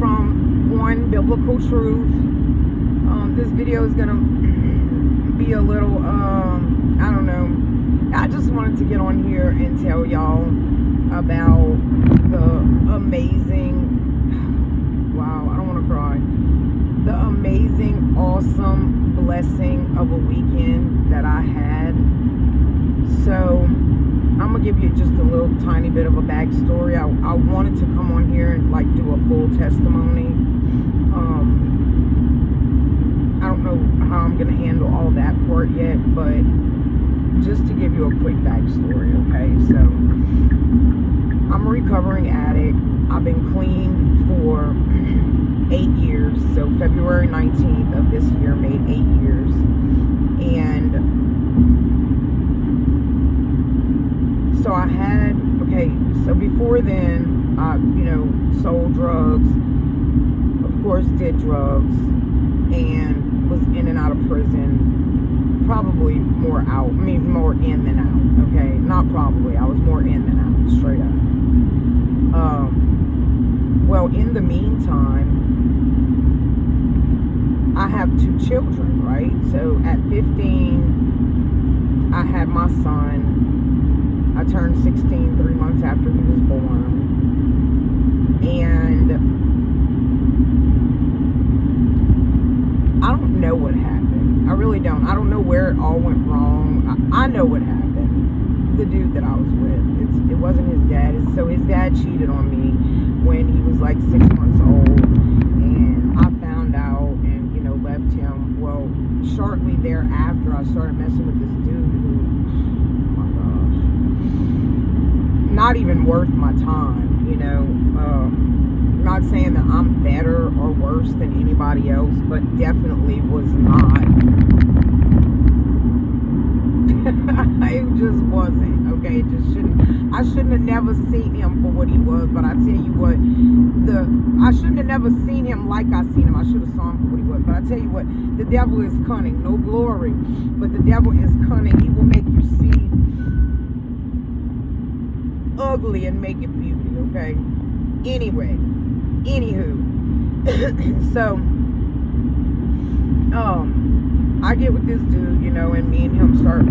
from one biblical truth. This video is gonna be a little, I don't know. I just wanted to get on here and tell y'all about the amazing, wow, I don't want to cry, the amazing, awesome blessing of a weekend that I had. So I'm gonna give you just a little tiny bit of a backstory. I wanted to come on here and like do a full testimony. I don't know how I'm gonna handle all that part yet, but just to give you a quick backstory, okay? So I'm a recovering addict. I've been clean for 8 years. So February 19th of this year made 8 years. And so I had, okay, so before then, I, sold drugs, of course did drugs, and was in and out of prison, probably more in than out, okay? Not probably, I was more in than out, straight up. Well, in the meantime, I have 2 children, right? So at 15, I had my son. I turned 16 3 months after he was born. And I don't know what happened. I really don't. I don't know where it all went wrong. I know what happened. The dude that I was with, it wasn't his dad. So his dad cheated on me when he was like 6 months old. And I found out and, left him. Well, shortly thereafter, I started messing with this dude who, not even worth my time, not saying that I'm better or worse than anybody else, but definitely was not. It just wasn't, okay? It just I shouldn't have never seen him for what he was, but I tell you what, I shouldn't have never seen him like I seen him. I should have saw him for what he was, but I tell you what, the devil is cunning, no glory, but the devil is cunning. He will make you see ugly and make it beauty, okay? Anyway, anywho, so I get with this dude, and me and him start,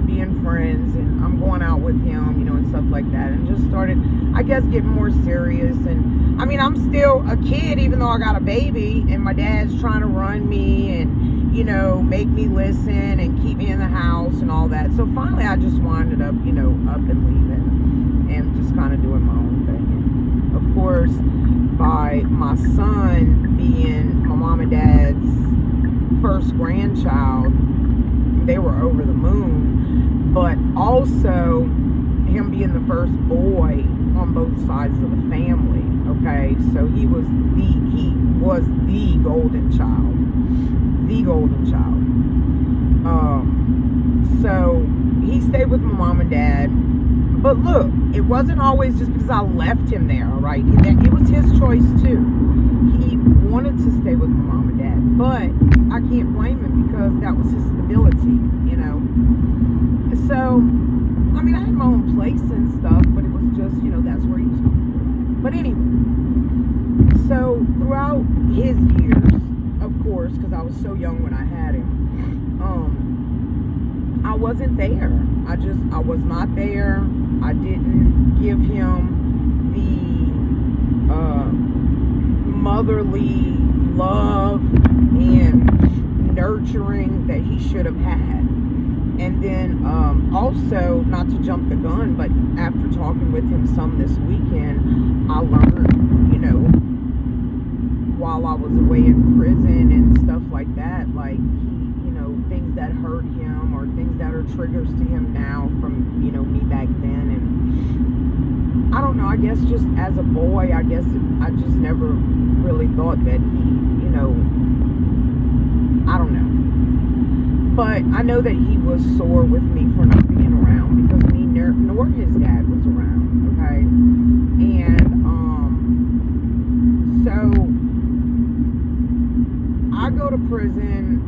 being friends, and I'm going out with him, and stuff like that, and just started, I guess, getting more serious. And I mean, I'm still a kid, even though I got a baby, and my dad's trying to run me and make me listen and keep me in the house and all that. So finally I just winded up, up and leaving and just kind of doing my own thing. And of course, by my son being my mom and dad's first grandchild, they were over the moon, but also him being the first boy on both sides of the family, okay? So he was the golden child. The golden child. So he stayed with my mom and dad. But look, it wasn't always just because I left him there, all right? It was his choice too. He wanted to stay with my mom and dad, but I can't blame him because that was his stability, So, I mean, I had my own place and stuff, but it was just, that's where he was comfortable. But anyway, so throughout his years, of course, because I was so young when I had him, I wasn't there. I was not there. I didn't give him the motherly love and nurturing that he should have had. And then also, not to jump the gun, but after talking with him some this weekend, I learned, while I was away in prison and stuff like that, like, things that hurt him or things that are triggers to him now from, me back then. And I don't know, I guess just as a boy, I guess I just never really thought that he, I don't know. But I know that he was sore with me for not being around because me nor his dad was around, okay? And, so I go to prison,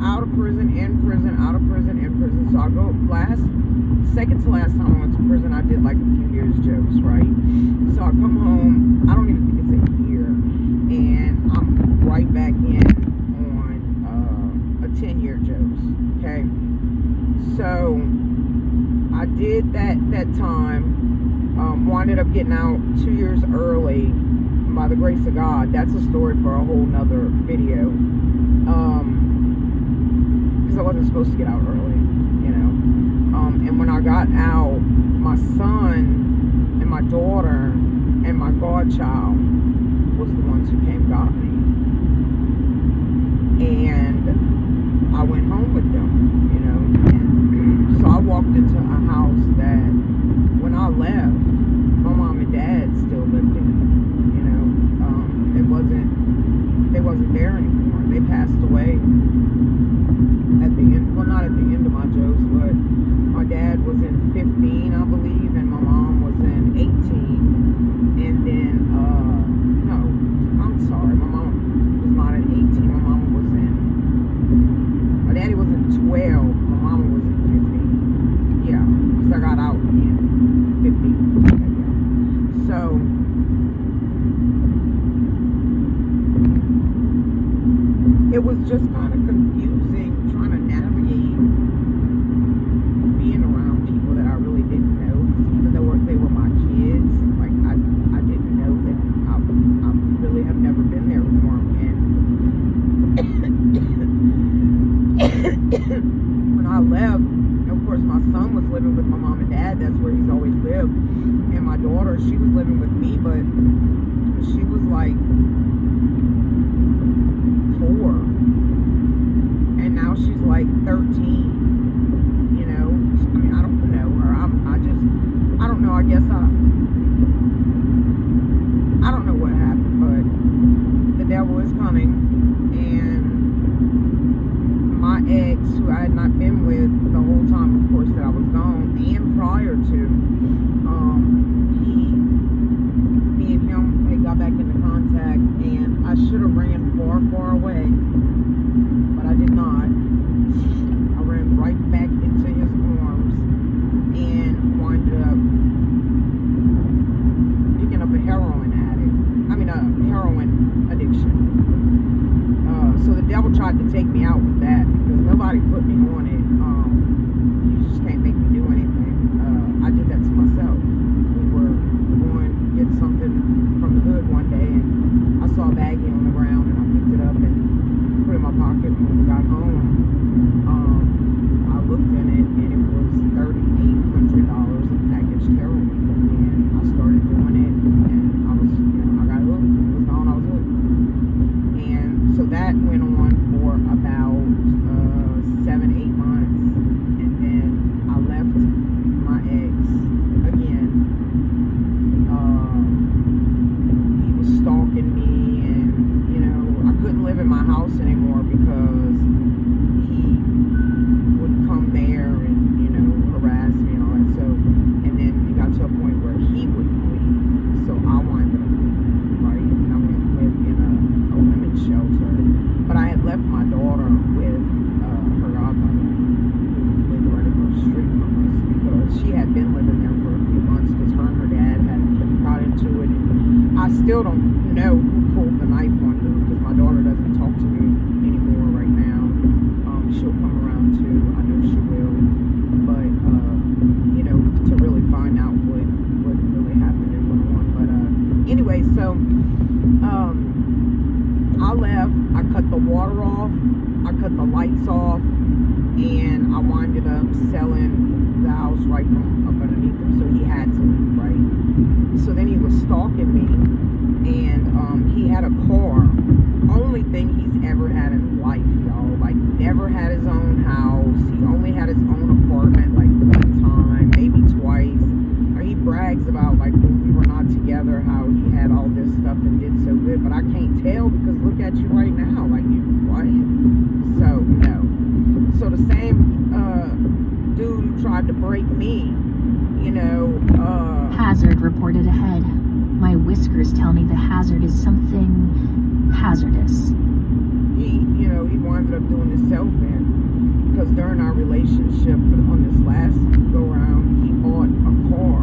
out of prison, in prison, out of prison, in prison. So I go second to last time I went to prison, I did like a few years jokes, right? So I come home, I don't even think it's a year, and I'm right back in on a 10-year Joe's, okay? So I did that time, winded up getting out 2 years early by the grace of God. That's a story for a whole nother video, because I wasn't supposed to get out early, you know. And when I got out, my son and my daughter and my godchild was the ones who came and got me. And I went home with them, you know. And so I walked into a house that when I left, my mom and dad still lived in, you know. They wasn't there anymore. They passed away at the end, well, not at the end of my Joe's, but my dad was in 15, I believe, and my mom was in 18. And then, no, I'm sorry, my mom was not in 18. My mama was in, my daddy was in 12. My mama was in 15. Yeah, because I got out in 15. Okay, yeah. So, it was just kind of confusing trying to navigate being around people that I really didn't know, because even though they were my kids, like I didn't know them. I really have never been there for them. And when I left, of course, my son was living with my mom and dad. That's where he's always lived. And my daughter, she was living with me, but she was like 4, and now she's like 13, you know. I mean, I don't know her. I don't know. I guess I don't know what happened, but the devil is cunning. And my ex, who I had not been with the whole time, of course, that I was gone, and prior to, me and him, they got back into contact, and I should have ran far away, but I did not. I ran right back into his arms and wound up picking up a heroin addiction. So the devil tried to take me out with that, because nobody put me on it. You just can't make me do anything. I did that to myself. We were going to get something from the hood one day, and I saw a baggie on the ground, and I picked it up and put it in my pocket. When we got home, I looked in it, and it was $3,800 of packaged heroin, and I started doing it, and I was, I got hooked. It was gone. I was hooked. And so that went on for about 7-8 months, and then I left my ex again. He was stalking me, and I couldn't live in my house anymore because he would come there and harass me and all that. So, and then it got to a point where he wouldn't leave, so I wanted to leave, right? And I went and lived in a women's shelter. But I had left my daughter with her godmother, who lived right across the street from us, because she had been living there for a few months, because her and her dad had got into it. And I still don't know who pulled the knife on who, because my daughter doesn't talk to me anymore right now. She'll come around too. I know she will. But to really find out what really happened and went on. But anyway, so I left. I cut the water off. I cut the lights off, and I winded up selling the house right from up underneath him. So he had to leave, right? So then he was stalking me, and he had a car. Only thing he's ever had in life, y'all. Like, never had his own house. He only had his own apartment like one time, maybe twice. Or he brags about, like, when we were not together, how he had all this stuff and did so good. But I can't tell, because look at you right now. Like, you what? So no. So the same dude who tried to break me, hazard reported ahead. My whiskers tell me the hazard is something hazardous. He wound up doing himself in, because during our relationship on this last go round, he bought a car